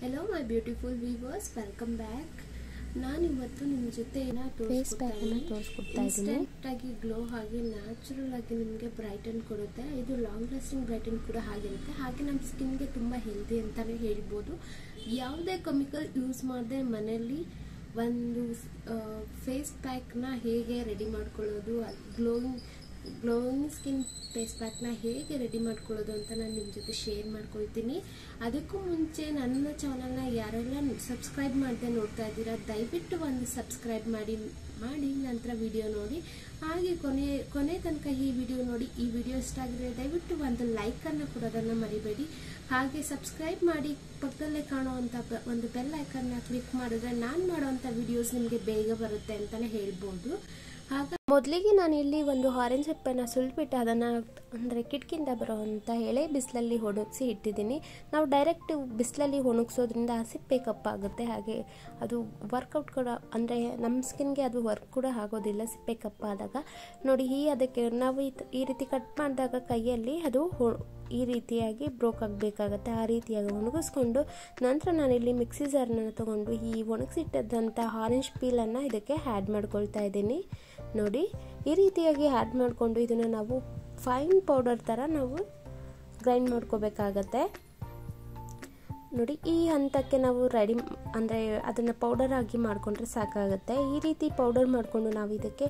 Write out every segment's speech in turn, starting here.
Hello my beautiful viewers, welcome back. ನಾನು ಇವತ್ತು ನಿಮ್ಮ ಜೊತೆ ಇನ್ಸ್ಟೆಂಟ್ ಆಗಿ ಗ್ಲೋ ಆಗಿ ನ್ಯಾಚುರಲ್ ಆಗಿ ನಿಮಗೆ ಬ್ರೈಟನ್ ಕೊಡುತ್ತೆ. ಇದು ಲಾಂಗ್ ಲಾಸ್ಟಿಂಗ್ ಬ್ರೈಟನ್ ಕೂಡ ಆಗಿರುತ್ತೆ. ಹಾಗೆ ನಮ್ಮ ಸ್ಕಿನ್ಗೆ ತುಂಬ ಹೆಲ್ದಿ ಅಂತಾನೆ ಹೇಳ್ಬೋದು. ಯಾವುದೇ ಕೆಮಿಕಲ್ ಯೂಸ್ ಮಾಡದೆ ಮನೆಯಲ್ಲಿ ಒಂದು ಫೇಸ್ ಪ್ಯಾಕ್ನ ಹೇಗೆ ರೆಡಿ ಮಾಡ್ಕೊಳ್ಳೋದು, ಗ್ಲೋಯಿಂಗ್ ಸ್ಕಿನ್ ಫೇಸ್ ಪ್ಯಾಕ್ನ ಹೇಗೆ ರೆಡಿ ಮಾಡ್ಕೊಳ್ಳೋದು ಅಂತ ನಾನು ನಿಮ್ಮ ಜೊತೆ ಶೇರ್ ಮಾಡ್ಕೊಳ್ತೀನಿ. ಅದಕ್ಕೂ ಮುಂಚೆ ನನ್ನ ಚಾನಲ್ನ ಯಾರೆಲ್ಲ ಸಬ್ಸ್ಕ್ರೈಬ್ ಮಾಡದೆ ನೋಡ್ತಾ ಇದ್ದೀರಾ, ದಯವಿಟ್ಟು ಒಂದು ಸಬ್ಸ್ಕ್ರೈಬ್ ಮಾಡಿ ನಂತರ ವಿಡಿಯೋ ನೋಡಿ. ಹಾಗೆ ಕೊನೆ ತನಕ ಈ ವಿಡಿಯೋ ನೋಡಿ. ಈ ವಿಡಿಯೋ ಇಷ್ಟ ಆಗಿದ್ರೆ ದಯವಿಟ್ಟು ಒಂದು ಲೈಕನ್ನು ಕೊಡೋದನ್ನು ಮರಿಬೇಡಿ. ಹಾಗೆ ಸಬ್ಸ್ಕ್ರೈಬ್ ಮಾಡಿ ಪಕ್ಕದಲ್ಲೇ ಕಾಣುವಂಥ ಒಂದು ಬೆಲ್ ಐಕನ್ನ ಕ್ಲಿಕ್ ಮಾಡಿದ್ರೆ ನಾನು ಮಾಡೋವಂಥ ವಿಡಿಯೋಸ್ ನಿಮಗೆ ಬೇಗ ಬರುತ್ತೆ ಅಂತಲೇ ಹೇಳ್ಬೋದು. ಮೊದಲಿಗೆ ನಾನು ಇಲ್ಲಿ ಒಂದು ಆರೆಂಜ್ ಸಿಪ್ಪೆನ ಸುಲಿಬಿಟ್ಟು ಅದನ್ನು ಅಂದರೆ ಕಿಟಕಿಯಿಂದ ಬರೋವಂಥ ಎಳೆ ಬಿಸಿಲಲ್ಲಿ ಒಣಗಿಸಿ ಇಟ್ಟಿದ್ದೀನಿ. ನಾವು ಡೈರೆಕ್ಟ್ ಬಿಸಿಲಲ್ಲಿ ಒಣಗಿಸೋದ್ರಿಂದ ಸಿಪ್ಪೆ ಕಪ್ಪಾಗುತ್ತೆ. ಹಾಗೆ ಅದು ವರ್ಕೌಟ್ ಕೂಡ ಅಂದರೆ ನಮ್ಮ ಸ್ಕಿನ್ಗೆ ಅದು ವರ್ಕ್ ಕೂಡ ಆಗೋದಿಲ್ಲ ಸಿಪ್ಪೆ ಕಪ್ಪಾದಾಗ. ನೋಡಿ ಅದಕ್ಕೆ ನಾವು ಈ ರೀತಿ ಕಟ್ ಮಾಡಿದಾಗ ಕೈಯಲ್ಲಿ ಅದು ಈ ರೀತಿಯಾಗಿ ಬ್ರೋಕ್ ಆಗಬೇಕಾಗತ್ತೆ. ಆ ರೀತಿಯಾಗಿ ಒಣಗಿಸ್ಕೊಂಡು ನಂತರ ನಾನಿಲ್ಲಿ ಮಿಕ್ಸಿ ಜಾರ್ನ ತೊಗೊಂಡು ಈ ಒಣಗಿಸಿಟ್ಟಂಥ ಆರೆಂಜ್ ಪೀಲನ್ನು ಇದಕ್ಕೆ ಆ್ಯಡ್ ಮಾಡ್ಕೊಳ್ತಾ ಇದ್ದೀನಿ. ನೋಡಿ ಈ ರೀತಿಯಾಗಿ ಆ್ಯಡ್ ಮಾಡಿಕೊಂಡು ಇದನ್ನು ನಾವು ಫೈನ್ ಪೌಡರ್ ಥರ ನಾವು ಗ್ರೈಂಡ್ ಮಾಡ್ಕೋಬೇಕಾಗತ್ತೆ. ನೋಡಿ ಈ ಹಂತಕ್ಕೆ ನಾವು ರೆಡಿ ಅಂದರೆ ಅದನ್ನು ಪೌಡರ್ ಆಗಿ ಮಾಡಿಕೊಂಡ್ರೆ ಸಾಕಾಗುತ್ತೆ. ಈ ರೀತಿ ಪೌಡರ್ ಮಾಡಿಕೊಂಡು ನಾವು ಇದಕ್ಕೆ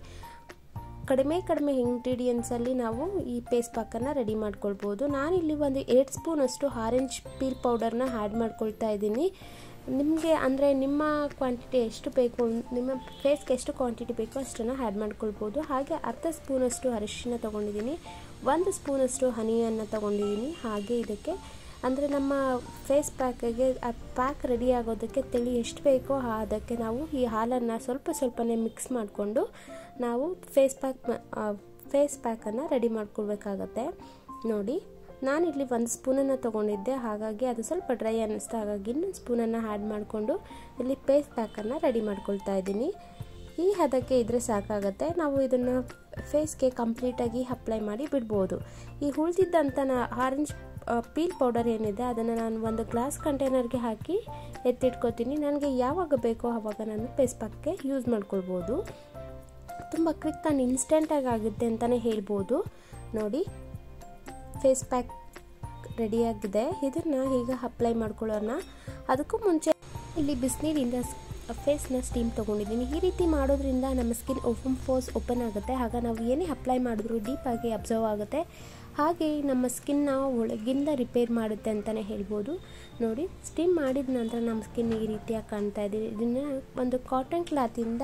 ಕಡಿಮೆ ಇಂಗ್ರೀಡಿಯೆಂಟ್ಸಲ್ಲಿ ನಾವು ಈ ಪೇಸ್ಟ್ ಪ್ಯಾಕನ್ನು ರೆಡಿ ಮಾಡ್ಕೊಳ್ಬೋದು. ನಾನಿಲ್ಲಿ ಒಂದು 8 ಸ್ಪೂನಷ್ಟು ಆರೆಂಜ್ ಪೀಲ್ ಪೌಡರ್ನ ಆ್ಯಡ್ ಮಾಡ್ಕೊಳ್ತಾ ಇದ್ದೀನಿ. ನಿಮಗೆ ಅಂದರೆ ನಿಮ್ಮ ಕ್ವಾಂಟಿಟಿ ಎಷ್ಟು ಬೇಕು, ನಿಮ್ಮ ಫೇಸ್ಗೆ ಎಷ್ಟು ಕ್ವಾಂಟಿಟಿ ಬೇಕೋ ಅಷ್ಟನ್ನು ಆ್ಯಡ್ ಮಾಡ್ಕೊಳ್ಬೋದು. ಹಾಗೆ ಅರ್ಧ ಸ್ಪೂನಷ್ಟು ಅರಿಶಿನ ತೊಗೊಂಡಿದ್ದೀನಿ, 1 ಸ್ಪೂನಷ್ಟು ಹನಿಯನ್ನು ತೊಗೊಂಡಿದ್ದೀನಿ. ಹಾಗೆ ಇದಕ್ಕೆ ಅಂದರೆ ನಮ್ಮ ಫೇಸ್ ಪ್ಯಾಕಿಗೆ ಆ ಪ್ಯಾಕ್ ರೆಡಿ ಆಗೋದಕ್ಕೆ ತಿಳಿ ಎಷ್ಟು ಬೇಕೋ ಅದಕ್ಕೆ ನಾವು ಈ ಹಾಲನ್ನು ಸ್ವಲ್ಪನೇ ಮಿಕ್ಸ್ ಮಾಡಿಕೊಂಡು ನಾವು ಫೇಸ್ ಪ್ಯಾಕನ್ನು ರೆಡಿ ಮಾಡ್ಕೊಳ್ಬೇಕಾಗತ್ತೆ. ನೋಡಿ ನಾನಿಲ್ಲಿ 1 ಸ್ಪೂನನ್ನು ತೊಗೊಂಡಿದ್ದೆ, ಹಾಗಾಗಿ ಅದು ಸ್ವಲ್ಪ ಡ್ರೈ ಅನ್ನಿಸ್ತು. ಹಾಗಾಗಿ ಇನ್ನೊಂದು ಸ್ಪೂನನ್ನು ಆ್ಯಡ್ ಮಾಡಿಕೊಂಡು ಇಲ್ಲಿ ಫೇಸ್ ಪ್ಯಾಕನ್ನು ರೆಡಿ ಮಾಡ್ಕೊಳ್ತಾ ಇದ್ದೀನಿ. ಈ ಹದಕ್ಕೆ ಇದ್ರೆ ಸಾಕಾಗುತ್ತೆ. ನಾವು ಇದನ್ನು ಫೇಸ್ಗೆ ಕಂಪ್ಲೀಟಾಗಿ ಅಪ್ಲೈ ಮಾಡಿ ಬಿಡ್ಬೋದು. ಈ ಉಳಿದಿದ್ದಂಥ ಆರೆಂಜ್ ಪೀಲ್ ಪೌಡರ್ ಏನಿದೆ ಅದನ್ನು ನಾನು ಒಂದು ಗ್ಲಾಸ್ ಕಂಟೈನರ್ಗೆ ಹಾಕಿ ಎತ್ತಿಟ್ಕೋತೀನಿ. ನನಗೆ ಯಾವಾಗ ಬೇಕೋ ಆವಾಗ ನಾನು ಫೇಸ್ ಪ್ಯಾಕ್ಗೆ ಯೂಸ್ ಮಾಡ್ಕೊಳ್ಬೋದು. ತುಂಬ ಕ್ವಿಕ್ ಆ್ಯಂಡ್ ಇನ್ಸ್ಟೆಂಟಾಗಿ ಆಗುತ್ತೆ ಅಂತಲೇ ಹೇಳ್ಬೋದು. ನೋಡಿ ಫೇಸ್ ಪ್ಯಾಕ್ ರೆಡಿಯಾಗಿದೆ. ಇದನ್ನು ಈಗ ಅಪ್ಲೈ ಮಾಡ್ಕೊಳ್ಳೋಣ. ಅದಕ್ಕೂ ಮುಂಚೆ ಇಲ್ಲಿ ಬಿಸಿನೀರಿಂದ ಫೇಸ್ನ ಸ್ಟೀಮ್ ತೊಗೊಂಡಿದ್ದೀನಿ. ಈ ರೀತಿ ಮಾಡೋದ್ರಿಂದ ನಮ್ಮ ಸ್ಕಿನ್ ಪೋರ್ಸ್ ಓಪನ್ ಆಗುತ್ತೆ. ಆಗ ನಾವು ಏನೇ ಅಪ್ಲೈ ಮಾಡಿದ್ರೂ ಡೀಪಾಗಿ ಅಬ್ಸರ್ವ್ ಆಗುತ್ತೆ. ಹಾಗೆ ನಮ್ಮ ಸ್ಕಿನ್ನ ಒಳಗಿಂದ ರಿಪೇರ್ ಮಾಡುತ್ತೆ ಅಂತಲೇ ಹೇಳ್ಬೋದು. ನೋಡಿ ಸ್ಟೀಮ್ ಮಾಡಿದ ನಂತರ ನಮ್ಮ ಸ್ಕಿನ್ ಈ ರೀತಿಯಾಗಿ ಕಾಣ್ತಾ ಇದೆ. ಇದನ್ನು ಒಂದು ಕಾಟನ್ ಕ್ಲಾತಿಂದ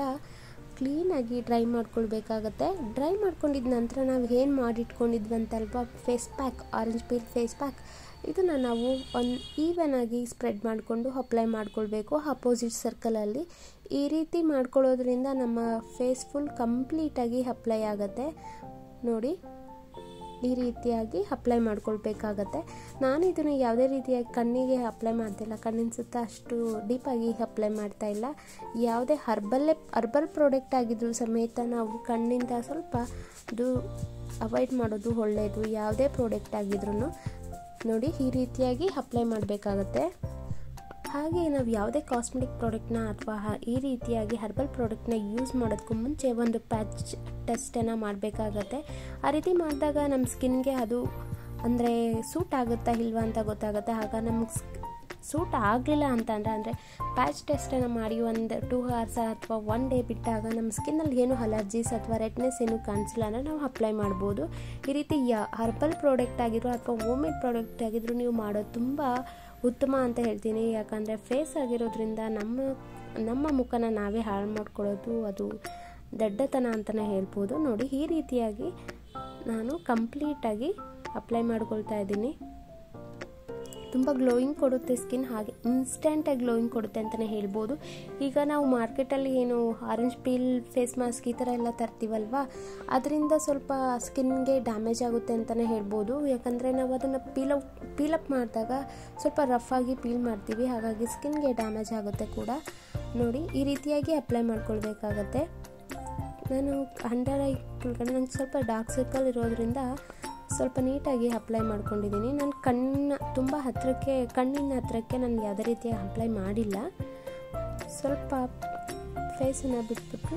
ಕ್ಲೀನಾಗಿ ಡ್ರೈ ಮಾಡ್ಕೊಳ್ಬೇಕಾಗತ್ತೆ. ಡ್ರೈ ಮಾಡ್ಕೊಂಡಿದ ನಂತರ ನಾವು ಏನು ಮಾಡಿಟ್ಕೊಂಡಿದ್ವಂತಲ್ವ face pack, orange peel face pack, ಇದನ್ನು ನಾವು ಒಂದು ಈವನ್ ಆಗಿ ಸ್ಪ್ರೆಡ್ ಮಾಡಿಕೊಂಡು ಅಪ್ಲೈ ಮಾಡ್ಕೊಳ್ಬೇಕು ಅಪೋಸಿಟ್ ಸರ್ಕಲಲ್ಲಿ. ಈ ರೀತಿ ಮಾಡ್ಕೊಳ್ಳೋದ್ರಿಂದ ನಮ್ಮ ಫೇಸ್ ಫುಲ್ ಕಂಪ್ಲೀಟಾಗಿ ಅಪ್ಲೈ ಆಗುತ್ತೆ. ನೋಡಿ ಈ ರೀತಿಯಾಗಿ ಅಪ್ಲೈ ಮಾಡ್ಕೊಳ್ಬೇಕಾಗತ್ತೆ. ನಾನು ಇದನ್ನು ಯಾವುದೇ ರೀತಿಯಾಗಿ ಕಣ್ಣಿಗೆ ಅಪ್ಲೈ ಮಾಡ್ತಿಲ್ಲ, ಕಣ್ಣಿನ ಸುತ್ತ ಅಷ್ಟು ಡೀಪಾಗಿ ಅಪ್ಲೈ ಮಾಡ್ತಾ ಇಲ್ಲ. ಯಾವುದೇ ಹರ್ಬಲ್ ಪ್ರಾಡಕ್ಟ್ ಆಗಿದ್ರೂ ಸಮೇತ ನಾವು ಕಣ್ಣಿಂದ ಸ್ವಲ್ಪ ಇದು ಅವಾಯ್ಡ್ ಮಾಡೋದು ಒಳ್ಳೆಯದು. ಯಾವುದೇ ಪ್ರಾಡಕ್ಟ್ ಆಗಿದ್ರೂ ನೋಡಿ ಈ ರೀತಿಯಾಗಿ ಅಪ್ಲೈ ಮಾಡಬೇಕಾಗತ್ತೆ. ಹಾಗೆ ನಾವು ಯಾವುದೇ ಕಾಸ್ಮೆಟಿಕ್ ಪ್ರಾಡಕ್ಟ್ನ ಅಥವಾ ಈ ರೀತಿಯಾಗಿ ಹರ್ಬಲ್ ಪ್ರಾಡಕ್ಟ್ನ ಯೂಸ್ ಮಾಡೋದಕ್ಕೂ ಮುಂಚೆ ಒಂದು ಪ್ಯಾಚ್ ಟೆಸ್ಟನ್ನು ಮಾಡಬೇಕಾಗತ್ತೆ. ಆ ರೀತಿ ಮಾಡಿದಾಗ ನಮ್ಮ ಸ್ಕಿನ್ಗೆ ಅದು ಅಂದರೆ ಸೂಟ್ ಆಗುತ್ತಾ ಇಲ್ವಾ ಅಂತ ಗೊತ್ತಾಗುತ್ತೆ. ಆಗ ನಮಗೆ ಸೂಟ್ ಆಗಲಿಲ್ಲ ಅಂದರೆ ಪ್ಯಾಚ್ ಟೆಸ್ಟನ್ನು ಮಾಡಿ ಒಂದು 2 hours ಅಥವಾ 1 day ಬಿಟ್ಟಾಗ ನಮ್ಮ ಸ್ಕಿನ್ನಲ್ಲಿ ಏನು ಅಲರ್ಜೀಸ್ ಅಥವಾ ರೆಡ್ನೆಸ್ ಏನು ಕಾಣಿಸಿಲ್ಲ ಅಂದರೆ ನಾವು ಅಪ್ಲೈ ಮಾಡ್ಬೋದು. ಈ ರೀತಿ ಹರ್ಬಲ್ ಪ್ರಾಡಕ್ಟ್ ಆಗಿದ್ರು ಅಥವಾ ಹೋಮ್ಮೇಡ್ ಪ್ರಾಡಕ್ಟ್ ಆಗಿದ್ರು ನೀವು ಮಾಡೋದು ತುಂಬ ಉತ್ತಮ ಅಂತ ಹೇಳ್ತೀನಿ. ಯಾಕಂದರೆ ಫೇಸ್ ಆಗಿರೋದ್ರಿಂದ ನಮ್ಮ ಮುಖನ ನಾವೇ ಹಾಳು ಮಾಡ್ಕೊಳ್ಳೋದು ಅದು ದಡ್ಡತನ ಅಂತಲೇ ಹೇಳ್ಬೋದು. ನೋಡಿ ಈ ರೀತಿಯಾಗಿ ನಾನು ಕಂಪ್ಲೀಟಾಗಿ ಅಪ್ಲೈ ಮಾಡ್ಕೊಳ್ತಾ ಇದ್ದೀನಿ. ತುಂಬ ಗ್ಲೋಯಿಂಗ್ ಕೊಡುತ್ತೆ ಸ್ಕಿನ್, ಹಾಗೆ ಇನ್ಸ್ಟೆಂಟಾಗಿ ಗ್ಲೋಯಿಂಗ್ ಕೊಡುತ್ತೆ ಅಂತಲೇ ಹೇಳ್ಬೋದು. ಈಗ ನಾವು ಮಾರ್ಕೆಟಲ್ಲಿ ಏನು ಆರೆಂಜ್ ಪೀಲ್ ಫೇಸ್ ಮಾಸ್ಕ್ ಈ ಥರ ಎಲ್ಲ ತರ್ತೀವಲ್ವ, ಅದರಿಂದ ಸ್ವಲ್ಪ ಸ್ಕಿನ್ಗೆ ಡ್ಯಾಮೇಜ್ ಆಗುತ್ತೆ ಅಂತಲೇ ಹೇಳ್ಬೋದು. ಯಾಕಂದರೆ ನಾವು ಅದನ್ನು ಪೀಲಪ್ ಮಾಡಿದಾಗ ಸ್ವಲ್ಪ ರಫ್ ಆಗಿ ಪೀಲ್ ಮಾಡ್ತೀವಿ, ಹಾಗಾಗಿ ಸ್ಕಿನ್ಗೆ ಡ್ಯಾಮೇಜ್ ಆಗುತ್ತೆ ಕೂಡ. ನೋಡಿ ಈ ರೀತಿಯಾಗಿ ಅಪ್ಲೈ ಮಾಡ್ಕೊಳ್ಬೇಕಾಗತ್ತೆ. ನಾನು ಅಂಡರ್ ಐ ಕೆಳಗಡೆ ನನಗೆ ಸ್ವಲ್ಪ ಡಾರ್ಕ್ ಸರ್ಕಲ್ ಇರೋದ್ರಿಂದ ಸ್ವಲ್ಪ ನೀಟಾಗಿ ಅಪ್ಲೈ ಮಾಡ್ಕೊಂಡಿದ್ದೀನಿ. ನಾನು ತುಂಬ ಕಣ್ಣಿನ ಹತ್ತಿರಕ್ಕೆ ನಾನು ಯಾವುದೇ ರೀತಿಯಾಗಿ ಅಪ್ಲೈ ಮಾಡಿಲ್ಲ. ಸ್ವಲ್ಪ ಫೇಸನ್ನು ಬಿಟ್ಬಿಟ್ಟು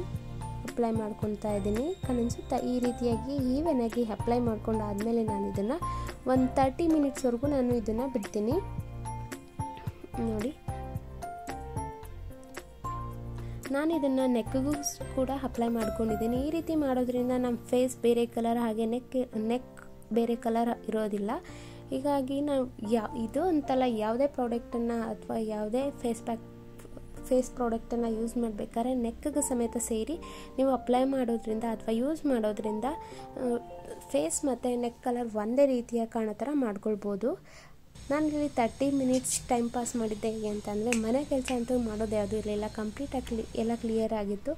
ಅಪ್ಲೈ ಮಾಡ್ಕೊತಾ ಇದ್ದೀನಿ. ಕಣ್ಣಿನ ಈ ರೀತಿಯಾಗಿ ಈವನಾಗಿ ಅಪ್ಲೈ ಮಾಡ್ಕೊಂಡಾದಮೇಲೆ ನಾನು ಇದನ್ನು ಒಂದು 30 ಮಿನಿಟ್ಸ್ವರೆಗೂ ನಾನು ಇದನ್ನು ಬಿಡ್ತೀನಿ. ನೋಡಿ, ನಾನು ಇದನ್ನು ನೆಕ್ಗೂ ಕೂಡ ಅಪ್ಲೈ ಮಾಡ್ಕೊಂಡಿದ್ದೀನಿ. ಈ ರೀತಿ ಮಾಡೋದ್ರಿಂದ ನಮ್ಮ ಫೇಸ್ ಬೇರೆ ಕಲರ್ ಹಾಗೆ ನೆಕ್ ಬೇರೆ ಕಲರ್ ಇರೋದಿಲ್ಲ. ಹೀಗಾಗಿ ನಾವು ಇದು ಅಂತಲ್ಲ, ಯಾವುದೇ ಪ್ರಾಡಕ್ಟನ್ನು ಅಥವಾ ಯಾವುದೇ ಫೇಸ್ ಪ್ರಾಡಕ್ಟನ್ನು ಯೂಸ್ ಮಾಡಬೇಕಾದ್ರೆ ನೆಕ್ಗೆ ಸಮೇತ ಸೇರಿ ನೀವು ಅಪ್ಲೈ ಮಾಡೋದ್ರಿಂದ ಅಥವಾ ಯೂಸ್ ಮಾಡೋದ್ರಿಂದ ಫೇಸ್ ಮತ್ತು ನೆಕ್ ಕಲರ್ ಒಂದೇ ರೀತಿಯ ಕಾಣೋ ಥರ ಮಾಡ್ಕೊಳ್ಬೋದು. ನಾನಿಲ್ಲಿ 30 ಮಿನಿಟ್ಸ್ ಟೈಮ್ ಪಾಸ್ ಮಾಡಿದ್ದೆ ಹೇಗೆ ಅಂತಂದರೆ, ಮನೆ ಕೆಲಸ ಅಂತೂ ಮಾಡೋದು ಯಾವುದೂ ಇರಲಿಲ್ಲ. ಕಂಪ್ಲೀಟಾಗಿ ಎಲ್ಲ ಕ್ಲಿಯರ್ ಆಗಿತ್ತು.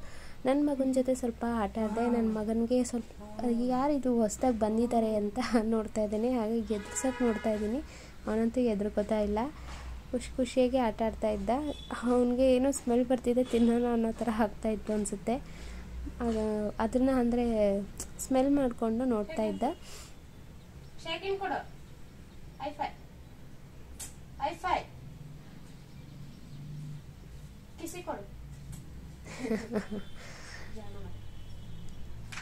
ನನ್ನ ಮಗನ ಜೊತೆ ಸ್ವಲ್ಪ ಆಟ ಆಡಿದೆ. ನನ್ನ ಮಗನಿಗೆ ಸ್ವಲ್ಪ ಯಾರಿದು ಹೊಸ್ದಾಗಿ ಬಂದಿದ್ದಾರೆ ಅಂತ ನೋಡ್ತಾ ಇದ್ದೀನಿ, ಹಾಗೆ ಎದುರ್ಸೋಕೆ ನೋಡ್ತಾ ಇದ್ದೀನಿ. ಅವನಂತೂ ಎದುರ್ಕೋತಾ ಇಲ್ಲ, ಖುಷಿಯಾಗಿ ಆಟ ಆಡ್ತಾ ಇದ್ದ. ಅವನಿಗೆ ಏನೋ ಸ್ಮೆಲ್ ಬರ್ತಿದೆ, ತಿನ್ನೋಣ ಅನ್ನೋ ಥರ ಆಗ್ತಾಯಿತ್ತು ಅನಿಸುತ್ತೆ. ಅದನ್ನು ಅಂದರೆ ಸ್ಮೆಲ್ ಮಾಡಿಕೊಂಡು ನೋಡ್ತಾ ಇದ್ದ.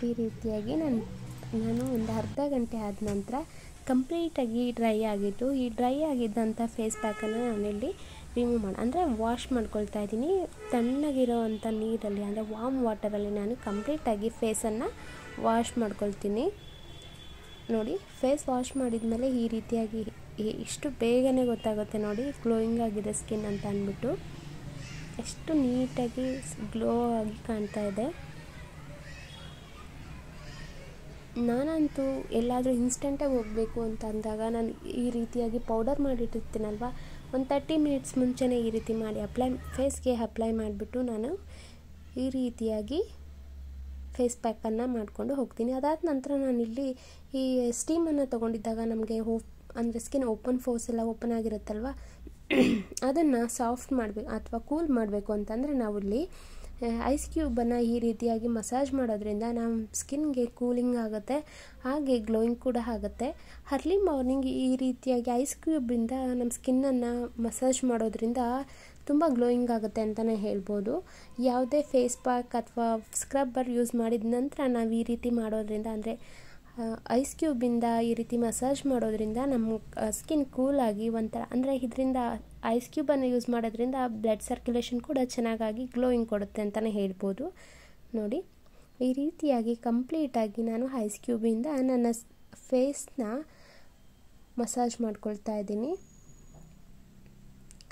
ಈ ರೀತಿಯಾಗಿ ನಾನು ಒಂದು ಅರ್ಧ ಗಂಟೆ ಆದ ನಂತರ ಕಂಪ್ಲೀಟಾಗಿ ಡ್ರೈ ಆಗಿತ್ತು. ಈ ಡ್ರೈ ಆಗಿದ್ದಂಥ ಫೇಸ್ ಪ್ಯಾಕನ್ನು ನಾನಿಲ್ಲಿ ರಿಮೂವ್ ಅಂದರೆ ವಾಶ್ ಮಾಡ್ಕೊಳ್ತಾ ಇದ್ದೀನಿ. ತಣ್ಣಗಿರೋ ಅಂಥ ನೀರಲ್ಲಿ ಅಂದರೆ ವಾರ್ಮ್ ವಾಟರಲ್ಲಿ ನಾನು ಕಂಪ್ಲೀಟಾಗಿ ಫೇಸನ್ನು ವಾಶ್ ಮಾಡ್ಕೊಳ್ತೀನಿ. ನೋಡಿ, ಫೇಸ್ ವಾಶ್ ಮಾಡಿದ್ಮೇಲೆ ಈ ರೀತಿಯಾಗಿ ಇಷ್ಟು ಬೇಗನೆ ಗೊತ್ತಾಗುತ್ತೆ ನೋಡಿ, ಗ್ಲೋಯಿಂಗ್ ಆಗಿದೆ ಸ್ಕಿನ್ ಅಂತ ಅಂದ್ಬಿಟ್ಟು. ಎಷ್ಟು ನೀಟಾಗಿ ಗ್ಲೋ ಆಗಿ ಕಾಣ್ತಾ ಇದೆ. ನಾನಂತೂ ಎಲ್ಲಾದರೂ ಇನ್ಸ್ಟೆಂಟಾಗಿ ಹೋಗಬೇಕು ಅಂತ ಅಂದಾಗ ನಾನು ಈ ರೀತಿಯಾಗಿ ಪೌಡರ್ ಮಾಡಿಟ್ಟಿರ್ತೀನಲ್ವ, ಒಂದು 30 ಮಿನಿಟ್ಸ್ ಮುಂಚೆನೇ ಈ ರೀತಿ ಮಾಡಿ ಫೇಸ್ಗೆ ಅಪ್ಲೈ ಮಾಡಿಬಿಟ್ಟು ನಾನು ಈ ರೀತಿಯಾಗಿ ಫೇಸ್ ಪ್ಯಾಕನ್ನು ಮಾಡಿಕೊಂಡು ಹೋಗ್ತೀನಿ. ಅದಾದ ನಂತರ ನಾನಿಲ್ಲಿ ಈ ಸ್ಟೀಮನ್ನು ತೊಗೊಂಡಿದ್ದಾಗ ನಮಗೆ ಅಂದರೆ ಸ್ಕಿನ್ ಫೋರ್ಸ್ ಎಲ್ಲ ಓಪನ್ ಆಗಿರುತ್ತಲ್ವ, ಅದನ್ನು ಸಾಫ್ಟ್ ಮಾಡಬೇಕು ಅಥವಾ ಕೂಲ್ ಮಾಡಬೇಕು ಅಂತಂದರೆ ನಾವಿಲ್ಲಿ ಐಸ್ ಕ್ಯೂಬನ್ನು ಈ ರೀತಿಯಾಗಿ ಮಸಾಜ್ ಮಾಡೋದ್ರಿಂದ ನಮ್ಮ ಸ್ಕಿನ್ಗೆ ಕೂಲಿಂಗ್ ಆಗುತ್ತೆ, ಹಾಗೆ ಗ್ಲೋಯಿಂಗ್ ಕೂಡ ಆಗುತ್ತೆ. ಅರ್ಲಿ ಮಾರ್ನಿಂಗ್ ಈ ರೀತಿಯಾಗಿ ಐಸ್ ಕ್ಯೂಬಿಂದ ನಮ್ಮ ಸ್ಕಿನ್ನನ್ನು ಮಸಾಜ್ ಮಾಡೋದ್ರಿಂದ ತುಂಬ ಗ್ಲೋಯಿಂಗ್ ಆಗುತ್ತೆ ಅಂತಲೇ ಹೇಳ್ಬೋದು. ಯಾವುದೇ ಫೇಸ್ ಪ್ಯಾಕ್ ಅಥವಾ ಸ್ಕ್ರಬ್ಬರ್ ಯೂಸ್ ಮಾಡಿದ ನಂತರ ನಾವು ಈ ರೀತಿ ಮಾಡೋದ್ರಿಂದ ಅಂದರೆ ಐಸ್ ಕ್ಯೂಬಿಂದ ಈ ರೀತಿ ಮಸಾಜ್ ಮಾಡೋದ್ರಿಂದ ನಮ್ಮ ಸ್ಕಿನ್ ಕೂಲಾಗಿ ಒಂಥರ ಅಂದರೆ ಇದರಿಂದ ಐಸ್ ಕ್ಯೂಬನ್ನು ಯೂಸ್ ಮಾಡೋದ್ರಿಂದ ಬ್ಲಡ್ ಸರ್ಕ್ಯುಲೇಷನ್ ಕೂಡ ಚೆನ್ನಾಗಾಗಿ ಗ್ಲೋಯಿಂಗ್ ಕೊಡುತ್ತೆ ಅಂತಲೇ ಹೇಳ್ಬೋದು. ನೋಡಿ, ಈ ರೀತಿಯಾಗಿ ಕಂಪ್ಲೀಟಾಗಿ ನಾನು ಐಸ್ ಕ್ಯೂಬಿಂದ ನನ್ನ ಫೇಸ್ನ ಮಸಾಜ್ ಮಾಡ್ಕೊಳ್ತಾ ಇದ್ದೀನಿ.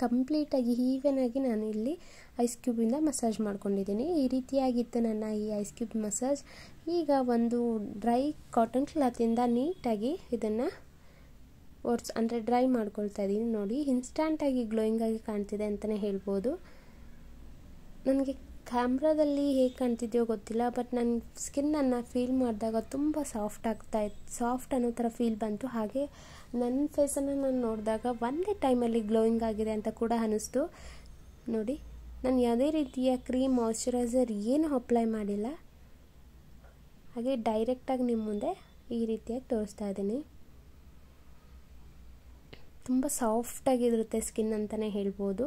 ಕಂಪ್ಲೀಟಾಗಿ ಈವನಾಗಿ ನಾನು ಇಲ್ಲಿ ಐಸ್ ಕ್ಯೂಬಿಂದ ಮಸಾಜ್ ಮಾಡ್ಕೊಂಡಿದ್ದೀನಿ. ಈ ರೀತಿಯಾಗಿತ್ತು ನನ್ನ ಈ ಐಸ್ ಕ್ಯೂಬ್ ಮಸಾಜ್. ಈಗ ಒಂದು ಡ್ರೈ ಕಾಟನ್ ಕ್ಲಾತಿಂದ ನೀಟಾಗಿ ಇದನ್ನು ಅಂದರೆ ಡ್ರೈ ಮಾಡ್ಕೊಳ್ತಾ ಇದ್ದೀನಿ. ನೋಡಿ, ಇನ್ಸ್ಟಂಟಾಗಿ ಗ್ಲೋಯಿಂಗಾಗಿ ಕಾಣ್ತಿದೆ ಅಂತಲೇ ಹೇಳ್ಬೋದು. ನನಗೆ ಕ್ಯಾಮ್ರಾದಲ್ಲಿ ಹೇಗೆ ಕಾಣ್ತಿದೆಯೋ ಗೊತ್ತಿಲ್ಲ, ಬಟ್ ನನ್ನ ಸ್ಕಿನ್ನನ್ನು ಫೀಲ್ ಮಾಡಿದಾಗ ತುಂಬ ಸಾಫ್ಟ್ ಅನ್ನೋ ಥರ ಫೀಲ್ ಬಂತು. ಹಾಗೆ ನನ್ನ ಫೇಸನ್ನು ನಾನು ನೋಡಿದಾಗ ಒಂದೇ ಟೈಮಲ್ಲಿ ಗ್ಲೋಯಿಂಗ್ ಆಗಿದೆ ಅಂತ ಕೂಡ ಅನ್ನಿಸ್ತು. ನೋಡಿ, ನಾನು ಯಾವುದೇ ರೀತಿಯ ಕ್ರೀಮ್ ಮಾಯ್ಶ್ಚರೈಸರ್ ಏನೂ ಅಪ್ಲೈ ಮಾಡಿಲ್ಲ, ಹಾಗೆ ಡೈರೆಕ್ಟಾಗಿ ನಿಮ್ಮ ಮುಂದೆ ಈ ರೀತಿಯಾಗಿ ತೋರಿಸ್ತಾ ಇದ್ದೀನಿ. ತುಂಬ ಸಾಫ್ಟಾಗಿರುತ್ತೆ ಸ್ಕಿನ್ ಅಂತಲೇ ಹೇಳ್ಬೋದು.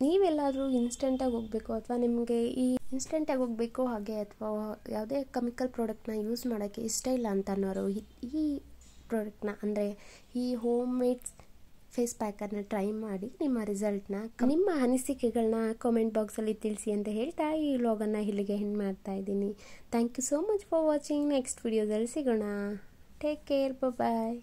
ನೀವೆಲ್ಲಾದರೂ ಇನ್ಸ್ಟೆಂಟಾಗಿ ಹೋಗಬೇಕು ಅಥವಾ ನಿಮಗೆ ಈ ಇನ್ಸ್ಟೆಂಟಾಗಿ ಹೋಗಬೇಕು ಹಾಗೆ ಅಥವಾ ಯಾವುದೇ ಕೆಮಿಕಲ್ ಪ್ರಾಡಕ್ಟ್ನ ಯೂಸ್ ಮಾಡೋಕ್ಕೆ ಇಷ್ಟ ಇಲ್ಲ ಅಂತ ಅನ್ನೋರು ಈ ಪ್ರಾಡಕ್ಟ್ನ ಅಂದರೆ ಈ ಹೋಮ್ ಮೇಡ್ ಫೇಸ್ ಪ್ಯಾಕನ್ನು ಟ್ರೈ ಮಾಡಿ ನಿಮ್ಮ ರಿಸಲ್ಟ್ನ ನಿಮ್ಮ ಅನಿಸಿಕೆಗಳನ್ನ ಕಾಮೆಂಟ್ ಬಾಕ್ಸಲ್ಲಿ ತಿಳಿಸಿ ಅಂತ ಹೇಳ್ತಾ ಈ ವ್ಲಾಗನ್ನು ಇಲ್ಲಿಗೆ ಎಂಡ್ ಮಾಡ್ತಾ ಇದ್ದೀನಿ. Thank you so much for watching. Next ವಿಡಿಯೋದಲ್ಲಿ ಸಿಗೋಣ. ಟೇಕ್ ಕೇರ್, ಬಾಯ್.